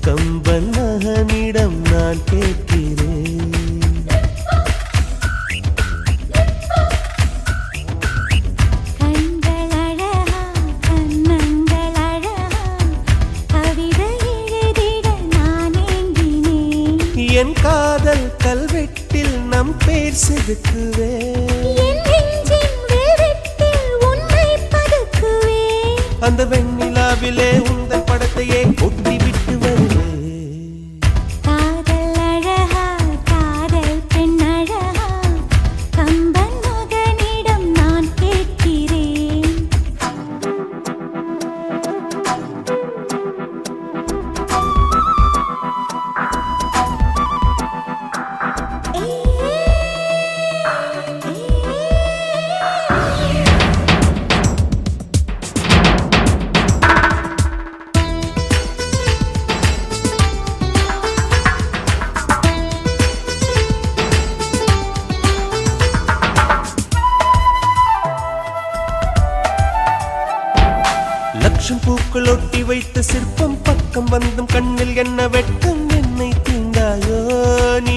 கம்பன் மகனிடம் நான் கேட்கிறேன். என் காதல் கல்வெட்டில் நம் பேர் செதுக்குவேன். அந்த வெண்ணிலாவிலே உந்தன் படத்தையே ஒட்டி விட்டு வருவேன். காதல் அழகா, காதல் பெண் அழகா, கம்பன் மகனிடம் நான் கேட்கிறேன். லட்சம் பூக்கள் ஒட்டி வைத்த சிற்பம் பக்கம் வந்தும் கண்ணில் என்ன வெட்கம் என்னை தீண்டாயோ நீ